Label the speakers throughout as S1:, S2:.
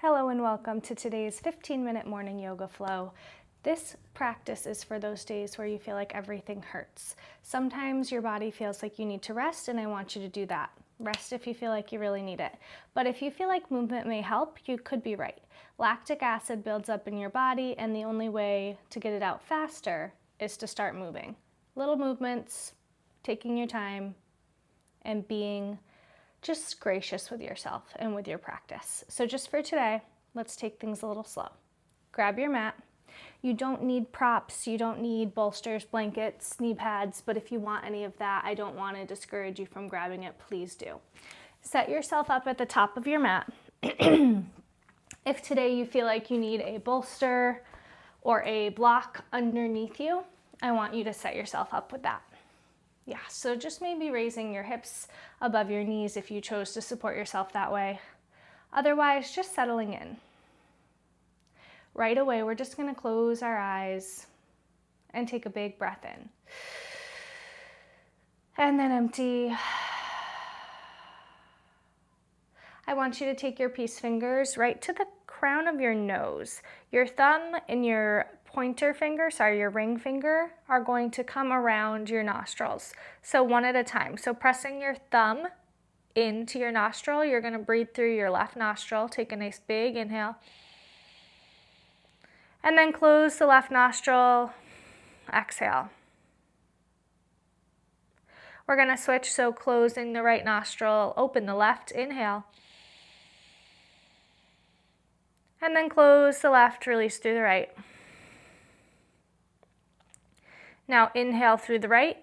S1: Hello and welcome to today's 15-minute morning yoga flow. This practice is for those days where you feel like everything hurts. Sometimes your body feels like you need to rest, and I want you to do that. Rest if you feel like you really need it. But if you feel like movement may help, you could be right. Lactic acid builds up in your body, and the only way to get it out faster is to start moving. Little movements, taking your time, and being just gracious with yourself and with your practice. So just for today, let's take things a little slow. Grab your mat. You don't need props, you don't need bolsters, blankets, knee pads, but if you want any of that, I don't want to discourage you from grabbing it, please do. Set yourself up at the top of your mat. If today you feel like you need a bolster or a block underneath you, I want you to set yourself up with that. Yeah, so just maybe raising your hips above your knees if you chose to support yourself that way. Otherwise, just settling in. Right away, we're just going to close our eyes and take a big breath in. And then empty. I want you to take your peace fingers right to the crown of your nose. Your thumb and your your ring finger are going to come around your nostrils. So one at a time. So pressing your thumb into your nostril, you're going to breathe through your left nostril. Take a nice big inhale. And then close the left nostril, exhale. We're going to switch, so closing the right nostril, open the left, inhale. And then close the left, release through the right. Now inhale through the right,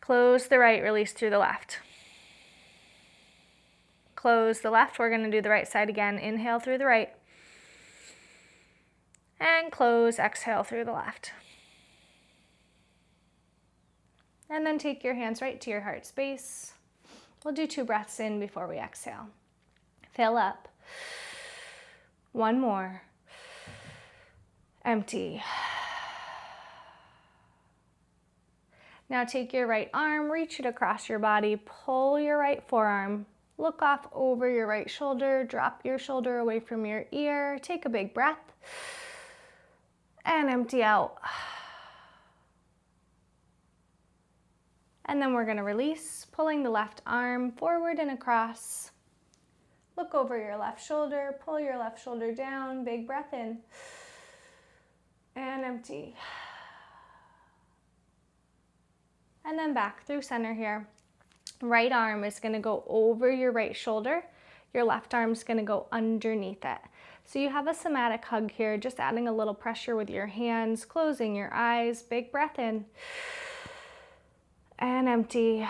S1: close the right, release through the left. Close the left, we're going to do the right side again. Inhale through the right, and close, exhale through the left. And then take your hands right to your heart space. We'll do 2 breaths in before we exhale. Fill up. 1 more. Empty. Now take your right arm, reach it across your body, pull your right forearm, look off over your right shoulder, drop your shoulder away from your ear, take a big breath, and empty out. And then we're going to release, pulling the left arm forward and across. Look over your left shoulder, pull your left shoulder down, big breath in, and empty. And then back through center here. Right arm is going to go over your right shoulder. Your left arm is going to go underneath it. So you have a somatic hug here, just adding a little pressure with your hands, closing your eyes, big breath in, and empty.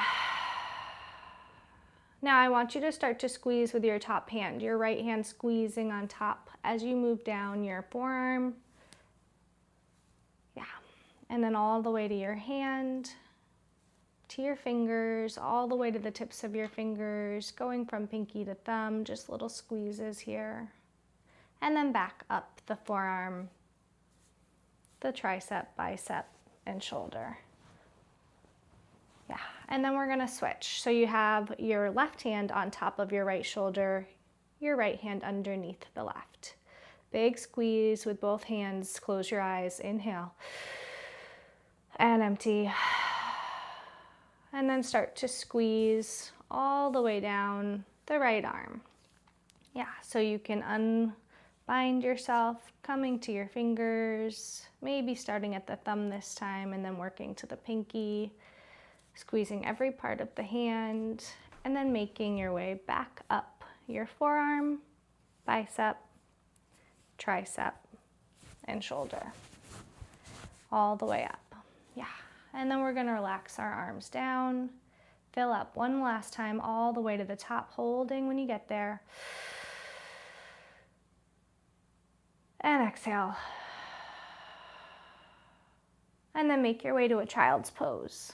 S1: Now I want you to start to squeeze with your top hand, your right hand squeezing on top as you move down your forearm. Yeah, and then all the way to your hand, to your fingers, all the way to the tips of your fingers, going from pinky to thumb, just little squeezes here. And then back up the forearm, the tricep, bicep, and shoulder. Yeah, and then we're going to switch. So you have your left hand on top of your right shoulder, your right hand underneath the left. Big squeeze with both hands. Close your eyes. Inhale. And empty. And then start to squeeze all the way down the right arm. Yeah, so you can unbind yourself, coming to your fingers, maybe starting at the thumb this time and then working to the pinky, squeezing every part of the hand, and then making your way back up your forearm, bicep, tricep, and shoulder, all the way up. Yeah. And then we're going to relax our arms down, fill up one last time all the way to the top, holding when you get there. And exhale. And then make your way to a child's pose.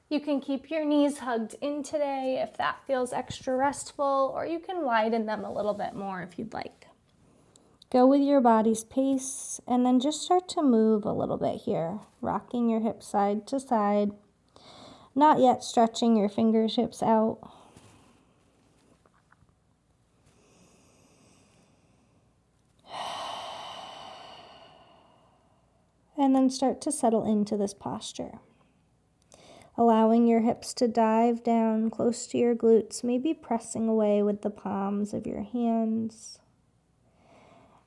S1: You can keep your knees hugged in today if that feels extra restful, or you can widen them a little bit more if you'd like. Go with your body's pace, and then just start to move a little bit here, rocking your hips side to side, not yet stretching your fingertips out. And then start to settle into this posture. Allowing your hips to dive down close to your glutes, maybe pressing away with the palms of your hands.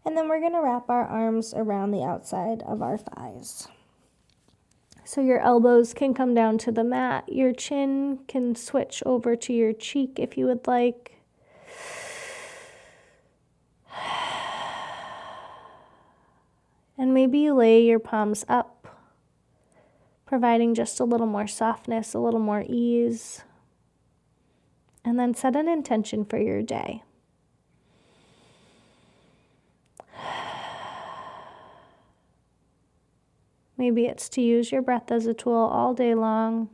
S1: And then we're going to wrap our arms around the outside of our thighs. So your elbows can come down to the mat. Your chin can switch over to your cheek if you would like. And maybe you lay your palms up, providing just a little more softness, a little more ease. And then set an intention for your day. Maybe it's to use your breath as a tool all day long.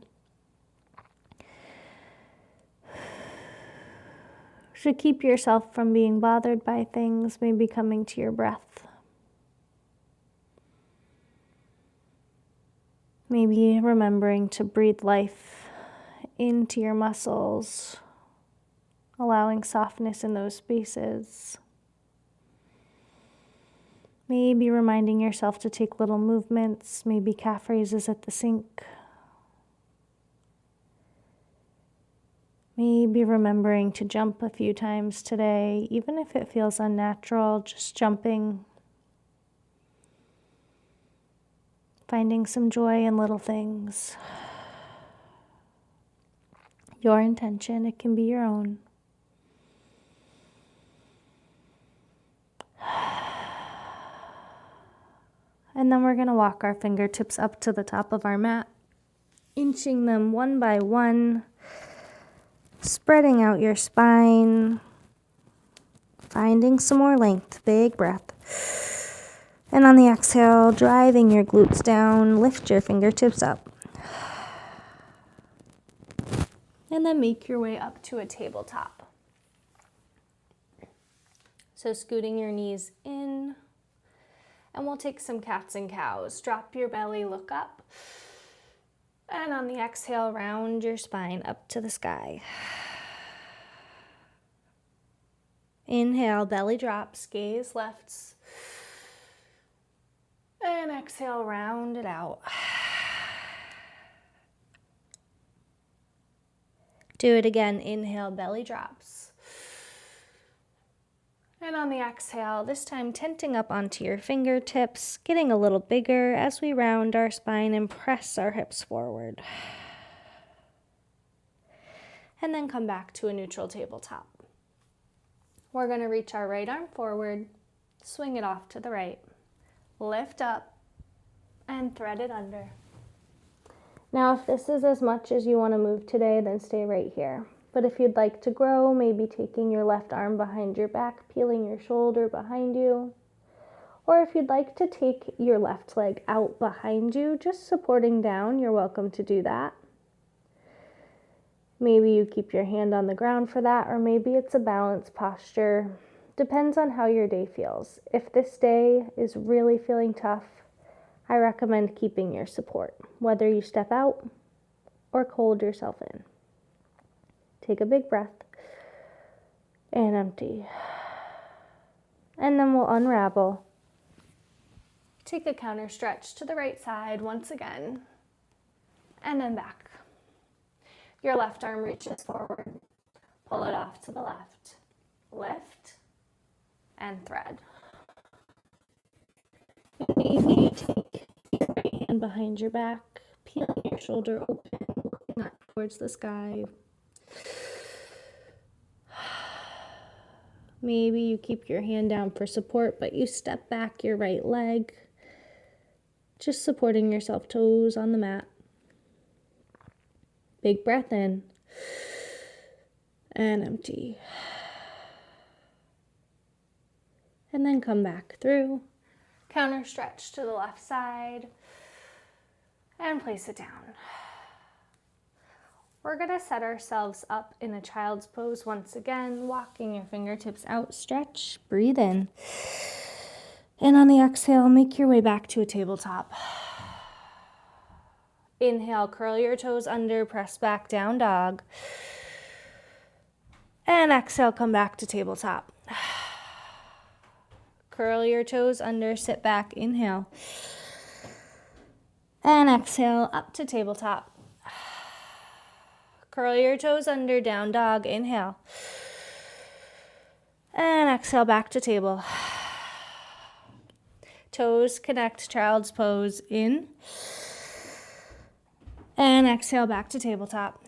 S1: To keep yourself from being bothered by things, maybe coming to your breath. Maybe remembering to breathe life into your muscles, allowing softness in those spaces. Maybe reminding yourself to take little movements, maybe calf raises at the sink. Maybe remembering to jump a few times today, even if it feels unnatural, just jumping. Finding some joy in little things. Your intention, it can be your own. And then we're going to walk our fingertips up to the top of our mat, inching them one by one, spreading out your spine, finding some more length, big breath. And on the exhale, driving your glutes down, lift your fingertips up. And then make your way up to a tabletop. So scooting your knees in. And we'll take some cats and cows. Drop your belly, look up. And on the exhale, round your spine up to the sky. Inhale, belly drops, gaze lefts. And exhale, round it out. Do it again. Inhale, belly drops. And on the exhale, this time tenting up onto your fingertips, getting a little bigger as we round our spine and press our hips forward. And then come back to a neutral tabletop. We're going to reach our right arm forward, swing it off to the right, lift up, and thread it under. Now, if this is as much as you want to move today, then stay right here. But if you'd like to grow, maybe taking your left arm behind your back, peeling your shoulder behind you. Or if you'd like to take your left leg out behind you, just supporting down, you're welcome to do that. Maybe you keep your hand on the ground for that, or maybe it's a balanced posture. Depends on how your day feels. If this day is really feeling tough, I recommend keeping your support, whether you step out or hold yourself in. Take a big breath and empty. And then we'll unravel. Take a counter stretch to the right side once again, and then back. Your left arm reaches forward. Pull it off to the left. Lift and thread. Maybe you take your right hand behind your back, peeling your shoulder open, looking up towards the sky. Maybe you keep your hand down for support, but you step back your right leg, just supporting yourself, toes on the mat. Big breath in and empty. And then come back through. Counter stretch to the left side and place it down. We're going to set ourselves up in a child's pose once again, walking your fingertips out, stretch, breathe in. And on the exhale, make your way back to a tabletop. Inhale, curl your toes under, press back, down dog. And exhale, come back to tabletop. Curl your toes under, sit back, inhale. And exhale up to tabletop. Curl your toes under, down dog. Inhale. And exhale back to table. Toes connect, child's pose in. And exhale back to tabletop.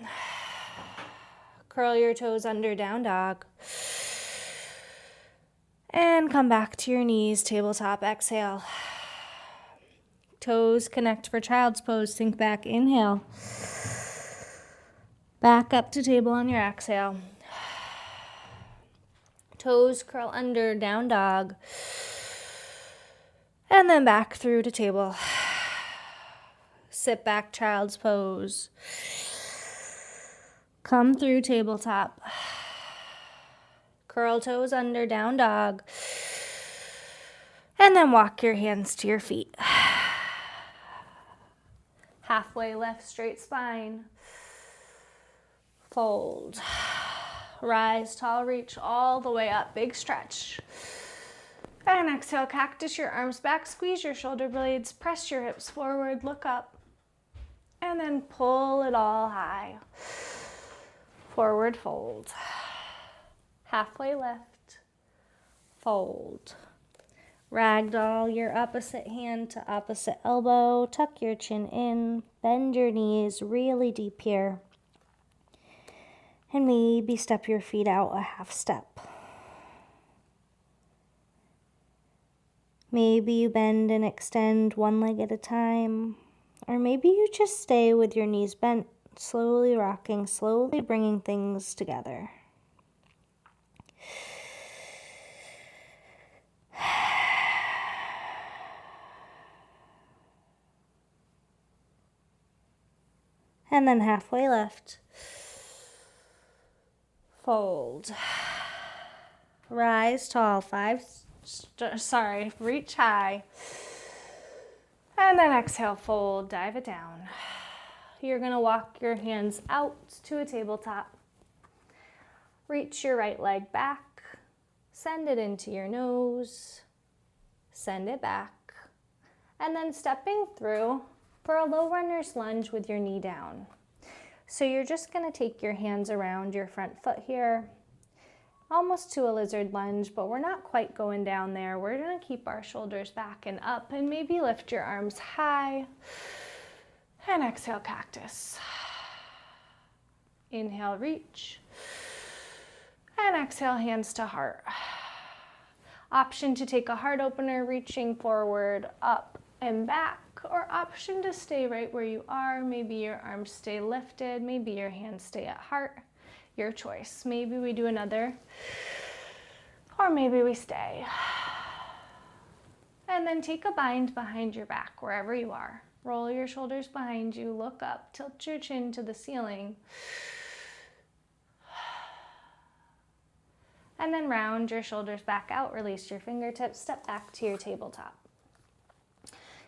S1: Curl your toes under, down dog. And come back to your knees, tabletop. Exhale. Toes connect for child's pose. Sink back. Inhale. Back up to table on your exhale. Toes curl under, down dog. And then back through to table. Sit back, child's pose. Come through tabletop. Curl toes under, down dog. And then walk your hands to your feet. Halfway lift, straight spine. Fold. Rise tall, reach all the way up. Big stretch. And exhale, cactus your arms back. Squeeze your shoulder blades. Press your hips forward. Look up. And then pull it all high. Forward fold. Halfway lift. Fold. Ragdoll your opposite hand to opposite elbow. Tuck your chin in. Bend your knees really deep here. And maybe step your feet out a half step. Maybe you bend and extend one leg at a time. Or maybe you just stay with your knees bent, slowly rocking, slowly bringing things together. And then halfway lift. Fold. Rise tall, reach high. And then exhale, fold, dive it down. You're gonna walk your hands out to a tabletop. Reach your right leg back. Send it into your nose. Send it back. And then stepping through for a low runner's lunge with your knee down. So you're just gonna take your hands around your front foot here, almost to a lizard lunge, but we're not quite going down there. We're gonna keep our shoulders back and up and maybe lift your arms high. And exhale, cactus. Inhale, reach. And exhale, hands to heart. Option to take a heart opener, reaching forward, up and back, or option to stay right where you are. Maybe your arms stay lifted, maybe your hands stay at heart. Your choice. Maybe we do another, or maybe we stay. And then take a bind behind your back, wherever you are. Roll your shoulders behind you, look up, tilt your chin to the ceiling. And then round your shoulders back out, release your fingertips, step back to your tabletop.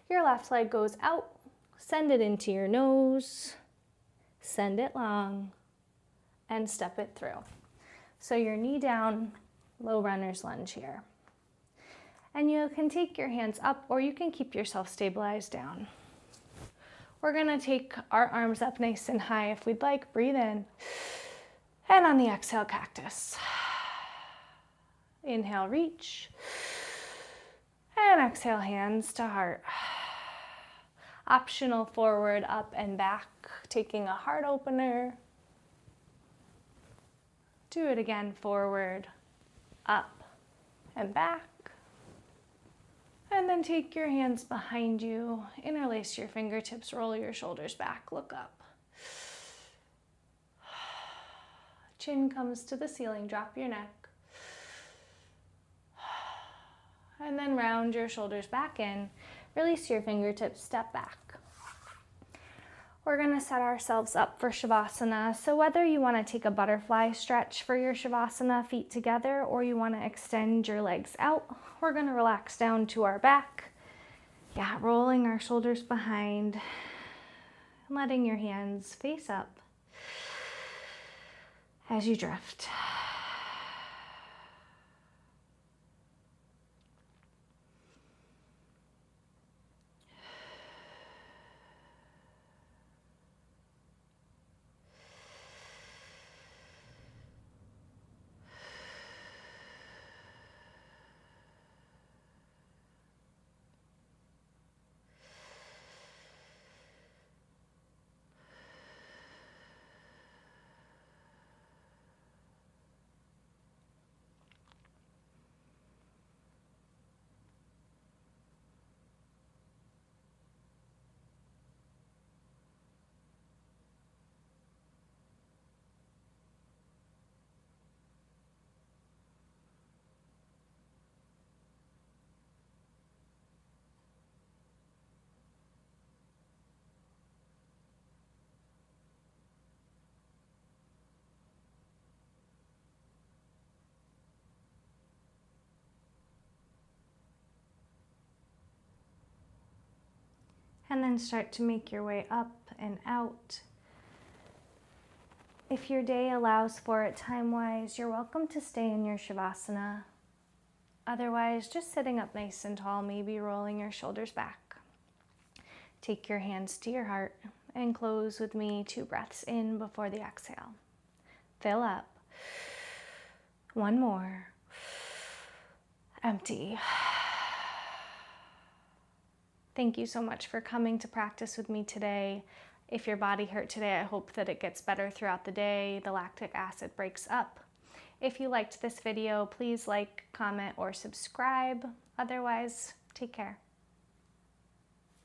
S1: Your left leg goes out, send it into your nose, send it long, and step it through. So your knee down, low runner's lunge here. And you can take your hands up, or you can keep yourself stabilized down. We're gonna take our arms up nice and high if we'd like. Breathe in. And on the exhale, cactus. Inhale, reach. And exhale, hands to heart. Optional forward, up and back, taking a heart opener. Do it again, forward, up and back. And then take your hands behind you, interlace your fingertips, roll your shoulders back, look up. Chin comes to the ceiling, drop your neck. And then round your shoulders back in, release your fingertips, step back. We're gonna set ourselves up for Shavasana. So whether you wanna take a butterfly stretch for your Shavasana, feet together, or you wanna extend your legs out, we're gonna relax down to our back. Yeah, rolling our shoulders behind, and letting your hands face up as you drift. And then start to make your way up and out. If your day allows for it time-wise, you're welcome to stay in your Shavasana. Otherwise, just sitting up nice and tall, maybe rolling your shoulders back. Take your hands to your heart and close with me 2 breaths in before the exhale. Fill up. 1 more. Empty. Thank you so much for coming to practice with me today. If your body hurt today, I hope that it gets better throughout the day. The lactic acid breaks up. If you liked this video, please like, comment, or subscribe. Otherwise, take care.